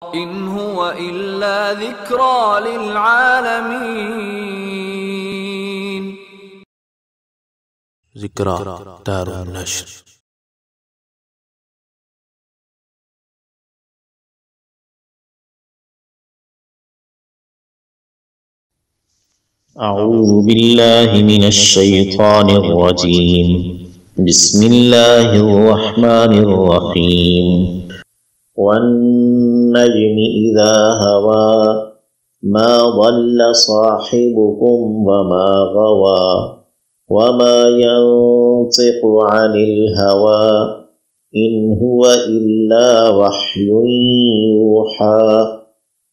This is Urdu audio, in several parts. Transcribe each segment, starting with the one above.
إن هو إلا ذكرى للعالمين. ذکریٰ دار النشر. أعوذ بالله من الشيطان الرجيم. بسم الله الرحمن الرحيم. والنجم إذا هوى ما ضل صاحبكم وما غوى وما ينطق عن الهوى إن هو إلا وحي يوحى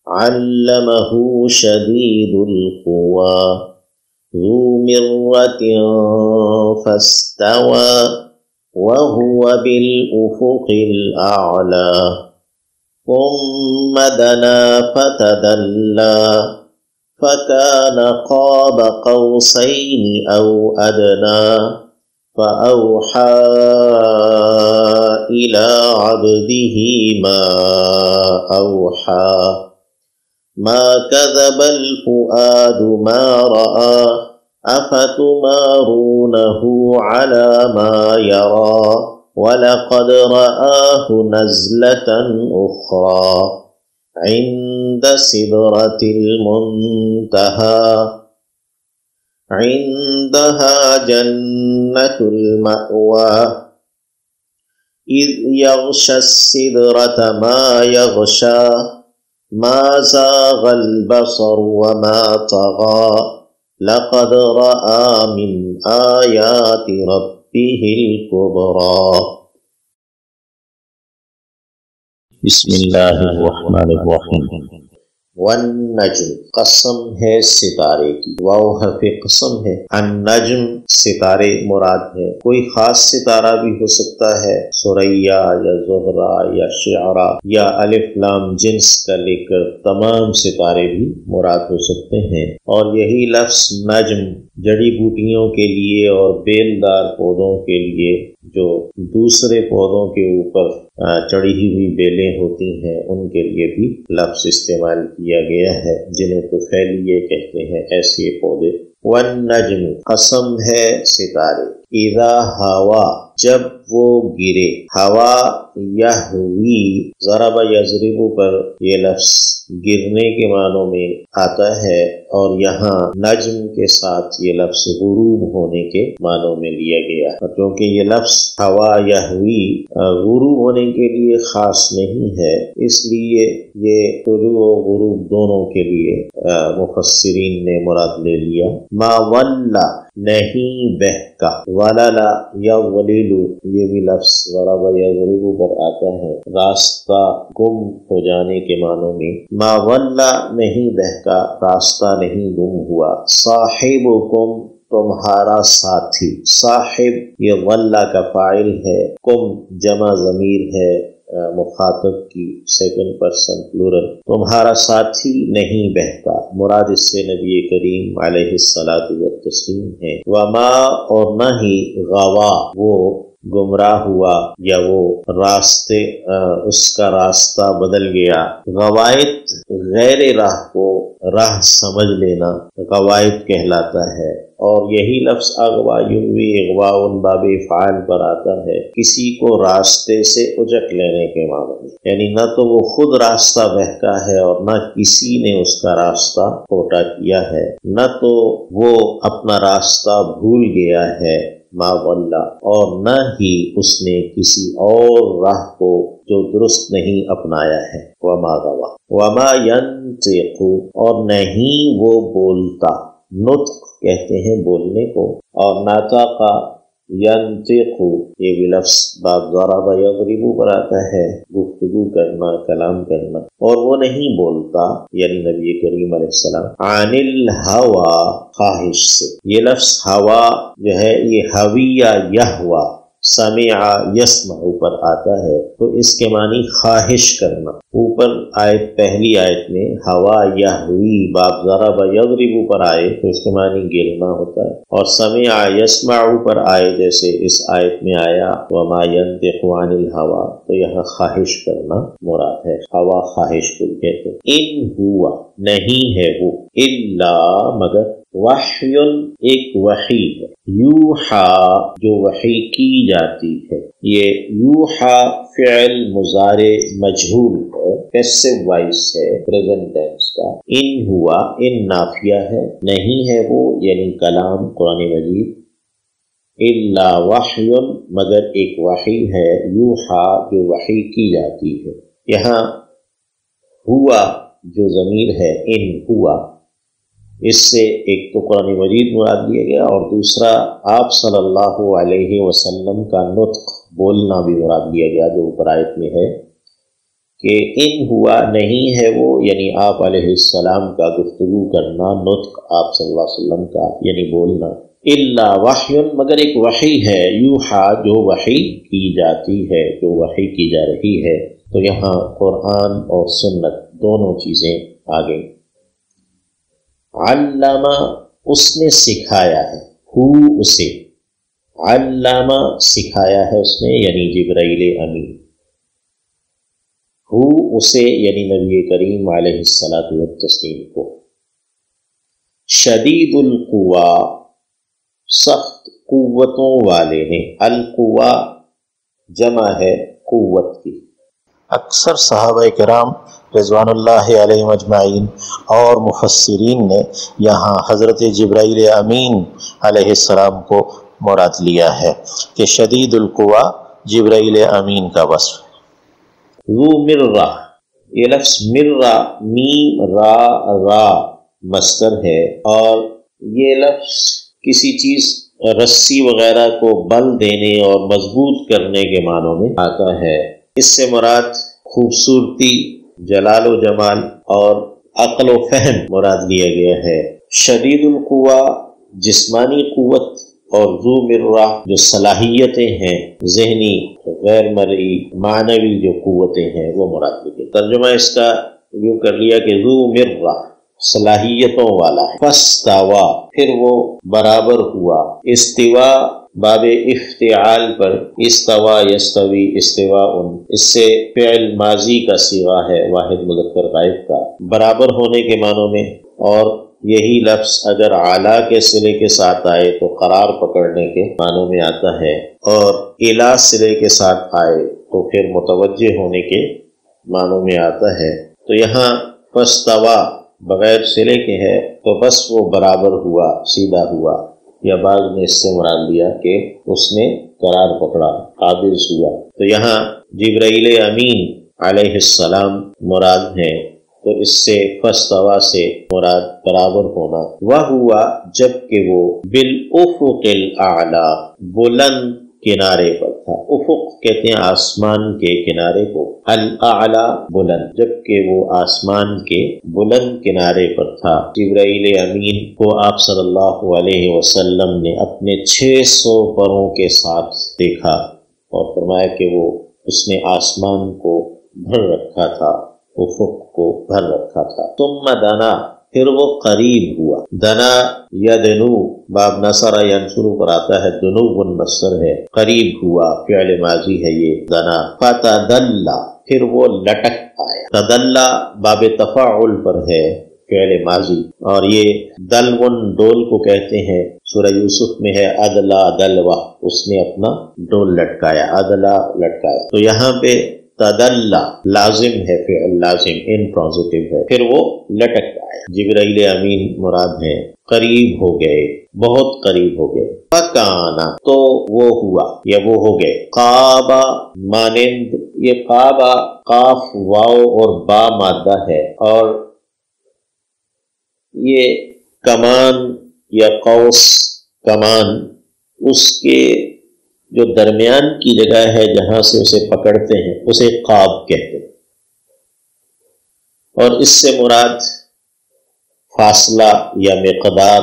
علمه شديد القوى ذو مرة فاستوى وهو بالأفق الأعلى ثم دنا فتدلى فكان قاب قوسين أو أدنى فأوحى إلى عبده ما أوحى ما كذب الفؤاد ما رأى أفتمارونه على ما يرى ولقد رآه نزلة أخرى عند سدرة المنتهى عندها جنة المأوى إذ يغشى السدرة ما يغشى ما زاغ البصر وما طغى لقد رأى من آيات ربه الكبرى. بسم اللہ الرحمن الرحیم. والنجم قسم ہے ستارے کی، واو حرف قسم ہے. النجم ستارے مراد ہے. کوئی خاص ستارہ بھی ہو سکتا ہے، ثریا یا زہرہ یا شعرا یا الف لام جنس کا لے کر تمام ستارے بھی مراد ہو سکتے ہیں. اور یہی لفظ نجم جڑی بوٹیوں کے لیے اور بیلدار پودوں کے لیے جو دوسرے پودوں کے اوپر چڑھی ہوئی بیلیں ہوتی ہیں ان کے لیے بھی لفظ استعمال کیا گیا ہے، جنہیں طفیلیے کہتے ہیں ایسے پودے. والنجم قسم ہے ستارے، اذا ہوا جب وہ گرے، ہوا یہوی ضرب یضرب پر یہ لفظ گرنے کے معنوں میں آتا ہے، اور یہاں نجم کے ساتھ یہ لفظ غروب ہونے کے معنوں میں لیا گیا. کیونکہ یہ لفظ ہوا یہوی غروب ہونے کے لیے خاص نہیں ہے، اس لیے یہ طلوع و غروب دونوں کے لیے مفسرین نے مراد لے لیا. ما ولا نہیں بہکا، وللا یا ولیلو یہ بھی لفظ ضرب یضرب پر آتا ہے راستہ گم ہو جانے کے معنوں میں. ما ولا نہیں بہکا، راستہ نہیں گم ہوا. صاحبکم تمہارا ساتھی، صاحب یہ ولا کا فاعل ہے، کم جمع ضمیر ہے مخاطب کی سیکنڈ پرسن پلورل. تمہارا ساتھی نہیں بہتا، مراد اس سے نبی کریم علیہ الصلاۃ والتسلیم ہے. وما اور نہ ہی غوا وہ گمراہ ہوا یا وہ راستے اس کا راستہ بدل گیا. غوائط غیر راہ کو راہ سمجھ لینا غوائط کہلاتا ہے، اور یہی لفظ اغوا یغوی اغواء باب فعال پر آتا ہے، کسی کو راستے سے اجک لینے کے معنی میں. یعنی نہ تو وہ خود راستہ بہکا ہے اور نہ کسی نے اس کا راستہ کھوٹا کیا ہے، نہ تو وہ اپنا راستہ بھول گیا ہے ما ولا، اور نہ ہی اس نے کسی اور راہ کو جو درست نہیں اپنایا ہے. وما غوا وما ینطق اور نہیں وہ بولتا، نطق کہتے ہیں بولنے کو، اور ناطقہ ینطق یہ بھی لفظ باب ضرب یضرب پر آتا ہے، گفتگو کرنا، کلام کرنا. اور وہ نہیں بولتا یعنی نبی کریم علیہ السلام عن الہوا خواہش سے. یہ لفظ ہوا جو ہے یہ ہویہ یہوا سمع یسمع پر آتا ہے تو اس کے معنی خواہش کرنا. اوپر آیت پہلی آیت میں ہوا یہوی باب ضرب یضرب پر آئے تو اس کے معنی گرنا ہوتا ہے، اور سمع یسمع پر آئے جیسے اس آیت میں آیا وما ينطق عن الهوى تو یہاں خواہش کرنا مراد ہے. ہوا خواہش کو کہتے ہیں. ان ہوا نہیں ہے وہ، الا مگر، وحی ایک وحی ہے، یوحا جو وحی کی جاتی ہے. یہ یوحا فعل مضارع مجہول ہے، پیسو وائس ہے، پریزنٹ ٹینس کا. ان ہوا ان نافیہ ہے، نہیں ہے وہ یعنی کلام قرآن مجید، الا وحی مگر ایک وحی ہے، یوحا جو وحی کی جاتی ہے. یہاں ہوا جو ضمیر ہے ان ہوا، اس سے ایک تو قرآن مجید مراد لیا گیا اور دوسرا آپ صلی اللہ علیہ وسلم کا نطق بولنا بھی مراد لیا گیا جو اوپر آیت میں ہے کہ ان ہوا نہیں ہے وہ یعنی آپ علیہ السلام کا گفتگو کرنا، نطق آپ صلی اللہ علیہ وسلم کا یعنی بولنا. الا وحی مگر ایک وحی ہے، یوحا جو وحی کی جاتی ہے، جو وحی کی جا رہی ہے. تو یہاں قرآن اور سنت دونوں چیزیں آ گئیں. علامہ اس نے سکھایا ہے، ہو اسے، علامہ سکھایا ہے اس نے یعنی جبرائیل امین، ہو اسے یعنی نبی کریم علیہ الصلاۃ والتسلیم کو. شدید القوا سخت قوتوں والے ہیں، القوا جمع ہے قوت کی. اکثر صحابہ کرام رضوان اللہ علیہ اجمعین اور مفسرین نے یہاں حضرت جبرائیل امین علیہ السلام کو مراد لیا ہے کہ شدید القوا جبرائیل امین کا وصف. ذو مرہ، یہ لفظ مرہ میم را مصدر ہے اور یہ لفظ کسی چیز رسی وغیرہ کو بل دینے اور مضبوط کرنے کے معنوں میں آتا ہے. اس سے مراد خوبصورتی، جلال و جمال اور عقل و فہم مراد لیا گیا ہے. شدید القوا جسمانی قوت اور ذو مرہ جو صلاحیتیں ہیں، ذہنی غیر مرئی معنوی جو قوتیں ہیں وہ مراد لی گئی. ترجمہ اس کا یوں کر لیا کہ ذو مرہ صلاحیتوں والا ہے. فاستوا پھر وہ برابر ہوا. استوا باب افتعال پر استوا یستوی استواء، اس سے فعل ماضی کا صیغہ ہے واحد مذکر غائب کا، برابر ہونے کے معنوں میں. اور یہی لفظ اگر اعلیٰ کے صلے کے ساتھ آئے تو قرار پکڑنے کے معنوں میں آتا ہے، اور الی صلے کے ساتھ آئے تو پھر متوجہ ہونے کے معنوں میں آتا ہے. تو یہاں فاستوا بغیر صلے کے ہے تو بس وہ برابر ہوا، سیدھا ہوا، یا بعض نے اس سے مراد لیا کہ اس نے قرار پکڑا، قابض ہوا. تو یہاں جبرائیل امین علیہ السلام مراد ہیں تو اس سے فاستوا سے مراد برابر ہونا. وہوا جب کہ وہ بالافق الاعلی بلند کنارے پر تھا. افق کہتے ہیں آسمان کے کنارے کو، الاعلی بلند، جب کہ وہ آسمان کے بلند کنارے پر تھا. جبرائیل امین کو آپ صلی اللہ علیہ وسلم نے اپنے 600 پروں کے ساتھ دیکھا اور فرمایا کہ وہ اس نے آسمان کو بھر رکھا تھا، افق کو بھر رکھا تھا. ثم دنا پھر وہ قریب ہوا. دنا یدنو باب نصر ینصر پر آتا ہے، دنو مصدر ہے، قریب ہوا فعل ماضی ہے یہ دنا. فتدلا پھر وہ لٹک آیا. تدلا باب تفاعل پر ہے فعل ماضی، اور یہ دلون ڈول کو کہتے ہیں. سورہ یوسف میں ہے ادلا دلوا، اس نے اپنا ڈول لٹکایا، ادلا لٹکایا. تو یہاں پہ تدلا لازم ہے، فعل لازم انٹرانزٹیو ہے، پھر وہ لٹک آیا. جبرائیل امین مراد ہیں، قریب ہو گئے، بہت قریب ہو گئے. فکانا تو وہ ہوا یا وہ ہو گئے. قابا مانند، یہ قابا قاف واو اور با مادہ ہے، اور یہ کمان یا قوس کمان اس کے جو درمیان کی جگہ ہے جہاں سے اسے پکڑتے ہیں اسے قاب کہتے ہیں. اور اس سے مراد فاصلہ یا مقدار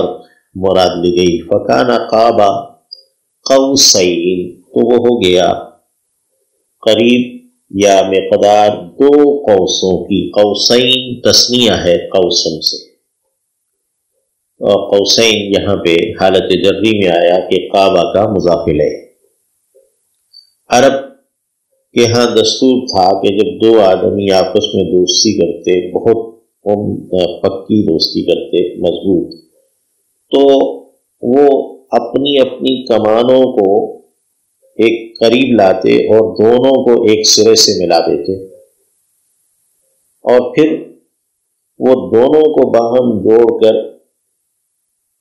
مراد لی گئی. فکان قابا قوسین تو وہ ہو گیا قریب یا مقدار 2 قوسوں کی. قوسین تسنیہ ہے قوسن سے، اور قوسین یہاں پہ حالت جری میں آیا کہ قابہ کا مضاف الیہ. عرب کے ہاں دستور تھا کہ جب 2 آدمی آپس میں دوستی کرتے، بہت پکی دوستی کرتے، مضبوط، تو وہ اپنی اپنی کمانوں کو ایک قریب لاتے اور دونوں کو ایک سرے سے ملا دیتے، اور پھر وہ دونوں کو باہم جوڑ کر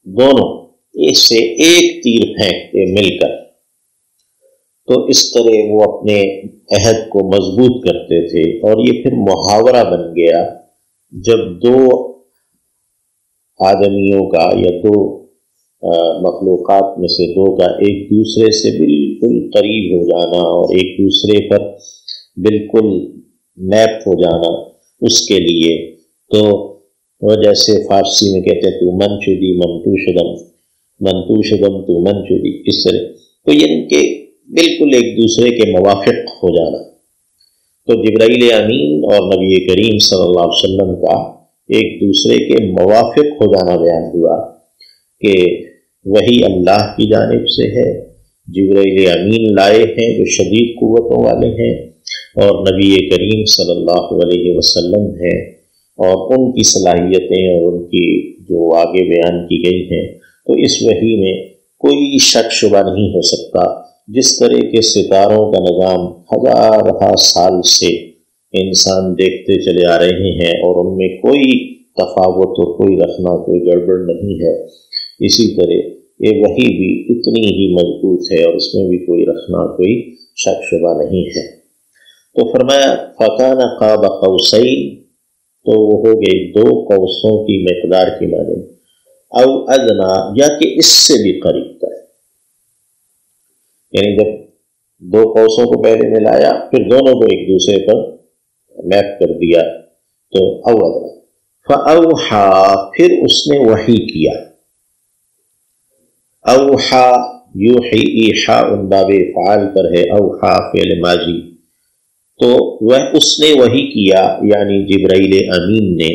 دونوں اس سے ایک تیر پھینکتے مل کر. تو اس طرح وہ اپنے عہد کو مضبوط کرتے تھے. اور یہ پھر محاورہ بن گیا جب 2 آدمیوں کا یا 2 مخلوقات میں سے 2 کا ایک دوسرے سے بالکل قریب ہو جانا اور ایک دوسرے پر بالکل نیپ ہو جانا. اس کے لیے تو وہ جیسے فارسی میں کہتے ہیں تو من شدی من تو شدم، من تو شدم تو من شدی، اس طرح. تو یہ ان کے بالکل ایک دوسرے کے موافق ہو جانا. تو جبرائیل امین اور نبی کریم صلی اللہ علیہ وسلم کا ایک دوسرے کے موافق ہو جانا بیان ہوا کہ وہی اللہ کی جانب سے ہے. جبرائیل امین لائے ہیں جو شدید قوتوں والے ہیں، اور نبی کریم صلی اللہ علیہ وسلم ہیں، اور ان کی صلاحیتیں اور ان کی جو آگے بیان کی گئی ہیں. تو اس وحی میں کوئی شک شبہ نہیں ہو سکتا. جس طرح کے ستاروں کا نظام ہزارہ سال سے انسان دیکھتے چلے آ رہے ہیں اور ان میں کوئی تفاوت اور کوئی رکھنا کوئی گڑبڑ نہیں ہے، اسی طرح یہ وحی بھی اتنی ہی مضبوط ہے اور اس میں بھی کوئی رکھنا کوئی شک شبہ نہیں ہے. تو فرمایا فَكَانَ قَابَ قَوْسَيْن، تو وہ ہو گئے 2 قوسوں کی مقدار کی معنی، او ادنا، یا کہ اس سے بھی قریب تھا. یعنی جب 2 قوسوں کو پہلے ملایا پھر دونوں کو ایک دوسرے پر میپ کر دیا تو او ادنا. فَأَوْحَا، پھر اس نے وحی کیا. اوحا یوحی، ایحاء باب فعال پر ہے، اوحا فعل ماضی. تو وہ اس نے وحی کیا یعنی جبرائیل امین نے،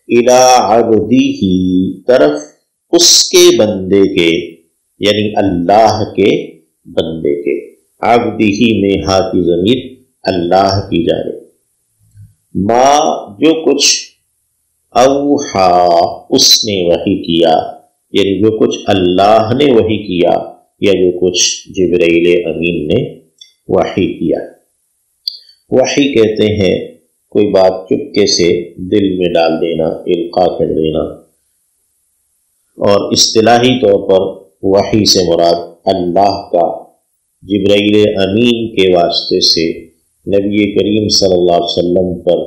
الی عبدہ، طرف اس کے بندے کے، یعنی اللہ کے بندے کے. عبدہ میں ہا کی ضمیر اللہ کی جانب. ما، جو کچھ، اوحا، اس نے وحی کیا، یعنی جو کچھ اللہ نے وحی کیا یا جو کچھ جبرائیل امین نے وحی کیا. وحی کہتے ہیں کوئی بات چپکے سے دل میں ڈال دینا، القاء کر دینا. اور اصطلاحی طور پر وحی سے مراد اللہ کا جبرائیل امین کے واسطے سے نبی کریم صلی اللہ علیہ وسلم پر،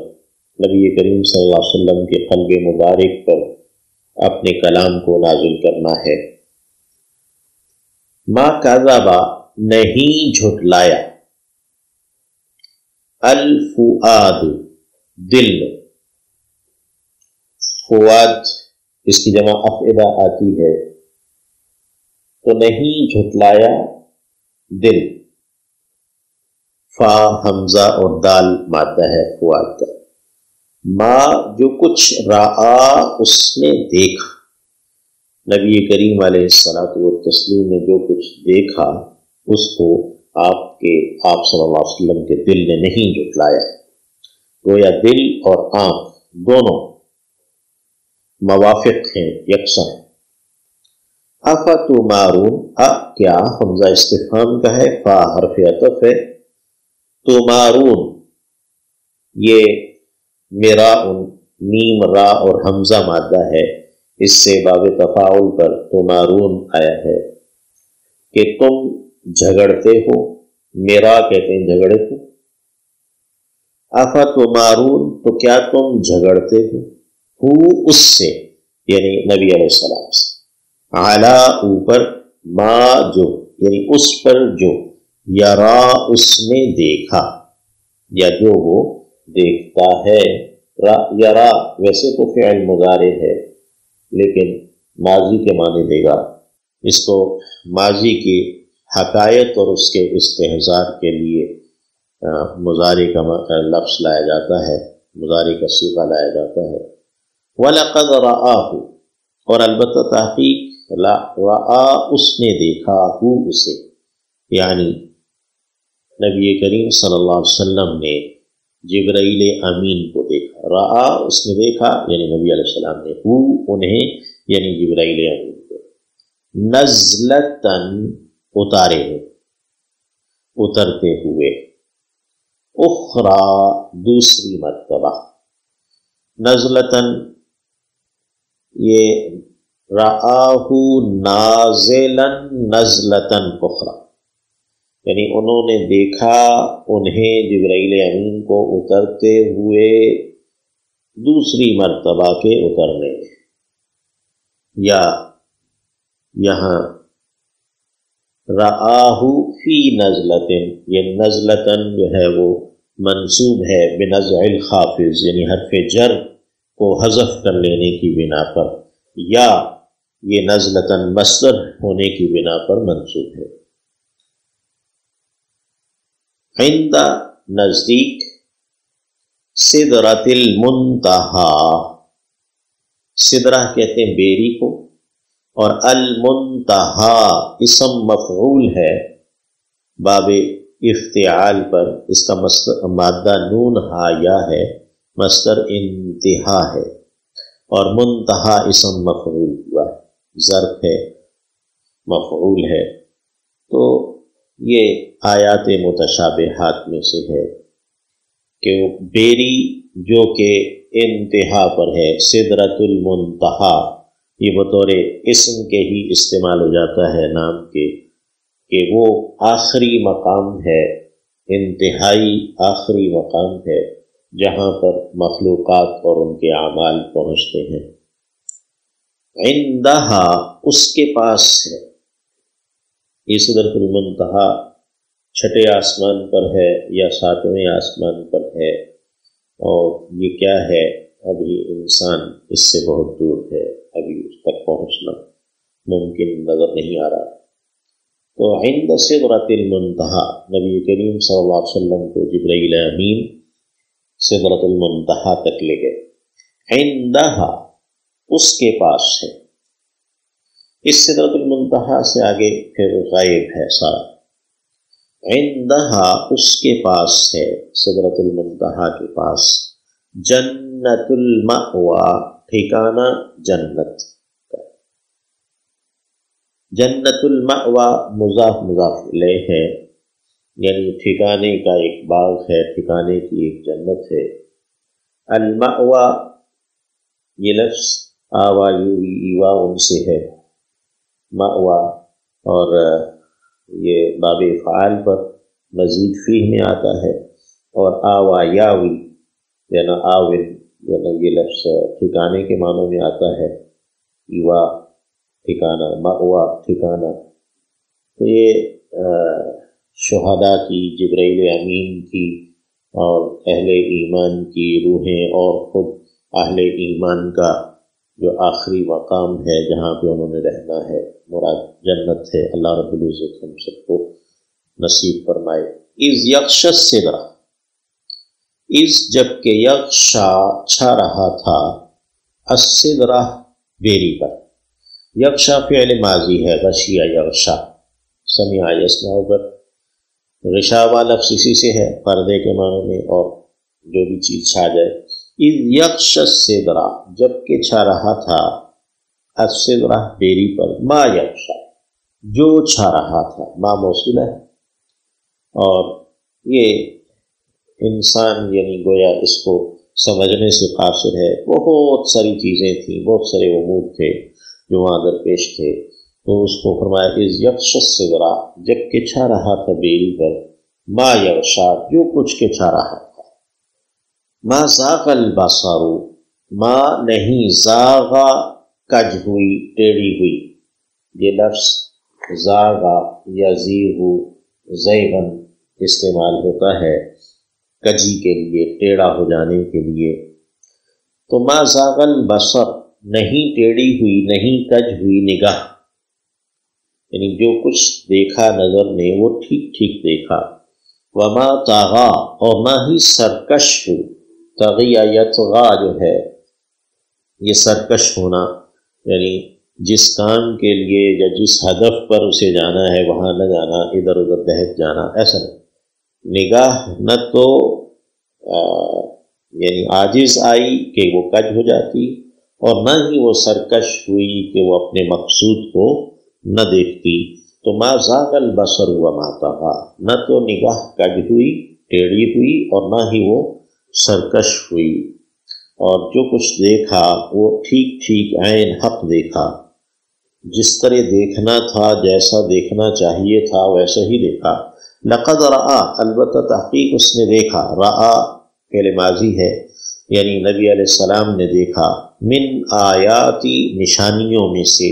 نبی کریم صلی اللہ علیہ وسلم کے قلب مبارک پر اپنے کلام کو نازل کرنا ہے. ما کذبا، نہیں جھٹلایا، الفؤاد، دل. فؤاد اس کی جمع افئدہ آتی ہے، تو نہیں جھٹلایا دل. فا حمزہ اور دال مادہ ہے فؤاد کا. ما، جو کچھ رآ، اس نے دیکھا. نبی کریم علیہ الصلوۃ والتسلیم نے جو کچھ دیکھا اس کو آپ صلی اللہ علیہ وسلم کے دل نے نہیں جھٹلایا. گویا دل اور آنکھ دونوں موافق ہیں، یکساں. افتمارون، کیا حمزہ استفہام کا ہے، فا حرف عطف ہے. تمارون، یہ میراء، میم را اور حمزہ مادہ ہے، اس سے باب تفاعل پر تمارون آیا ہے کہ تم جھگڑتے ہو. میرا کہتے ہیں جھگڑے کو. افتمارون، تو کیا تم جھگڑتے ہو، اس سے، یعنی نبی علیہ السلام سے. علا، اوپر، ما، جو، یعنی اس پر جو، یرا، اس نے دیکھا یا جو وہ دیکھتا ہے. یرا ویسے تو فعل مضارع ہے لیکن ماضی کے معنی دے گا. اس کو ماضی کی حکایت اور اس کے استحضار کے لیے مضارع کا لفظ لایا جاتا ہے، مضارع کا صیغہ لایا جاتا ہے۔ وَلَقَدْ رَآهُ، اور البتہ تحقیق رآ اس نے دیکھا ہو اسے، یعنی نبی کریم صلی اللہ علیہ وسلم نے جبرائیل امین کو دیکھا۔ رآ اس نے دیکھا یعنی نبی علیہ السلام نے، ہو انہیں یعنی جبرائیل امین کو، نزلتاً اتارے ہوئے، اترتے ہوئے، اخرى دوسری مرتبہ، نزلتاً یہ رآہ نازلا نزلتاً اخرى، یعنی انہوں نے دیکھا انہیں جبرائیل امین کو اترتے ہوئے دوسری مرتبہ کے اترنے میں، یا یہاں رآہ فی نزلتن، یہ نزلتن جو ہے وہ منصوب ہے بنزع الخافض، یعنی حرف جر کو حذف کر لینے کی بنا پر، یا یہ نزلتن مصدر ہونے کی بنا پر منصوب ہے۔ عند نزدیک، سدرۃ المنتہا، سدرہ کہتے ہیں بیری کو، اور المنتہا اسم مفعول ہے باب افتعال پر، اس کا مادہ نون ہا یا ہے، مصدر انتہا ہے، اور منتہا اسم مفعول ہوا ہے، ظرف ہے، مفعول ہے۔ تو یہ آیات متشابہات میں سے ہے کہ بیری جو کہ انتہا پر ہے، سدرۃ المنتہا، یہ بطور اسم کے ہی استعمال ہو جاتا ہے نام کے، کہ وہ آخری مقام ہے، انتہائی آخری مقام ہے جہاں پر مخلوقات اور ان کے اعمال پہنچتے ہیں۔ عندہا اس کے پاس ہے، یہ سدرۃ المنتہا چھٹے آسمان پر ہے یا ساتویں آسمان پر ہے، اور یہ کیا ہے، ابھی انسان اس سے بہت دور ہے، ابھی اس تک پہنچنا ممکن نظر نہیں آ رہا۔ تو عند سدرۃ المنتہا، نبی کریم صلی اللہ علیہ وسلم کو جبرائیل امین سدرۃ المنتہا تک لے گئے۔ عندہا اس کے پاس ہے، اس سدرۃ المنتہا سے آگے پھر غائب ہے سارا۔ عندہا اس کے پاس ہے، سدرۃ المنتہا کے پاس، جنت المأویٰ ٹھکانہ جنت کا۔ جنت المأویٰ مضاف مضاف الیہ ہے، یعنی ٹھکانے کا ایک باغ ہے، ٹھکانے کی ایک جنت ہے۔ المأویٰ یہ لفظ آوا یوی ایوا ان سے ہے، مأویٰ، اور یہ باب فعال پر مزید فیہ میں آتا ہے، اور آوا یاوی یعنی آون، یعنی یہ لفظ ٹھکانے کے معنوں میں آتا ہے، ایوا ٹھکانہ، مأویٰ ٹھکانہ۔ تو یہ شہداء کی، جبرائیل امین کی، اور اہل ایمان کی روحیں، اور خود اہل ایمان کا جو آخری مقام ہے جہاں پہ انہوں نے رہنا ہے، مراد جنت ہے۔ اللہ رب العزت ہم سب کو نصیب فرمائے۔ اذ یغشی السدرہ، اس جب کہ یغشا چھا رہا تھا، السدرہ بیری پر۔ یغشا فعل ماضی ہے، غشیہ یغشا، سمع یسمع پر غشاوہ لفظ اسی سے ہے، پردے کے معنوں میں، اور جو بھی چیز چھا جائے۔ اذ یغشی السدرہ جب کہ چھا رہا تھا، السدرہ بیری پر، ما یغشا جو چھا رہا تھا، ما موصول ہے، اور یہ انسان یعنی گویا اس کو سمجھنے سے قاصر ہے، بہت ساری چیزیں تھیں، بہت سارے امور تھے جو وہاں درپیش تھے، تو اس کو فرمایا اذ یغشی السدرہ جب کہ چھا رہا تھا بیری پر، ما یغشا جو کچھ کے چھا رہا تھا۔ ما زاغ البصر، ما نہیں، زاغا کج ہوئی، ٹیڑھی ہوئی، یہ لفظ زاغا یزیغ زیغن استعمال ہوتا ہے کجی کے لیے، ٹیڑھا ہو جانے کے لیے۔ تو ما زاغ البصر نہیں ٹیڑھی ہوئی، نہیں کج ہوئی نگاہ، یعنی جو کچھ دیکھا نظر نے وہ ٹھیک ٹھیک دیکھا. وما طغا، اور نہ ہی سرکش ہو. طغیا یطغا جو ہے یہ سرکش ہونا، یعنی جس کام کے لیے یا جس ہدف پر اسے جانا ہے وہاں نہ جانا، ادھر ادھر بہک جانا، ایسا نہیں. نگاہ نہ تو یعنی عاجز آئی کہ وہ کج ہو جاتی، اور نہ ہی وہ سرکش ہوئی کہ وہ اپنے مقصود کو نہ دیکھتی. تو ما زاغ البصر وما طغى، نہ تو نگاہ کج ہوئی، ٹیڑھی ہوئی، اور نہ ہی وہ سرکش ہوئی، اور جو کچھ دیکھا وہ ٹھیک ٹھیک عین حق دیکھا، جس طرح دیکھنا تھا، جیسا دیکھنا چاہیے تھا ویسا ہی دیکھا. لقد رآ، البتہ تحقیق اس نے دیکھا. رآ فعل ماضی ہے، یعنی نبی علیہ السلام نے دیکھا. من آیاتی، نشانیوں میں سے.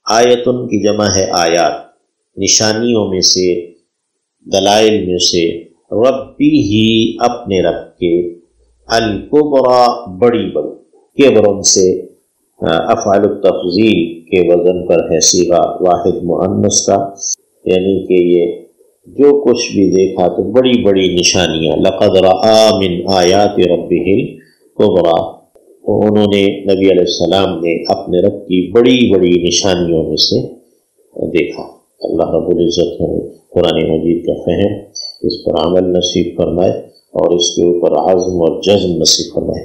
آیتن کی جمع ہے آیات، نشانیوں میں سے، دلائل میں سے. ربی ہی، اپنے رب کے. الکبریٰ، بڑی بڑی. کبرن سے افعال التفضیل کے وزن پر ہے صیغہ واحد مؤنث کا، یعنی کہ یہ جو کچھ بھی دیکھا تو بڑی بڑی نشانیاں. لقد رآ من آیات ربہ الکبریٰ، انہوں نے نبی علیہ السلام نے اپنے رب کی بڑی بڑی نشانیوں میں سے دیکھا. اللہ رب العزت ہمیں قرآن مجید کا فہم، اس پر عمل نصیب فرمائے، اور اس کے اوپر عزم اور جزم نصیب فرمائے.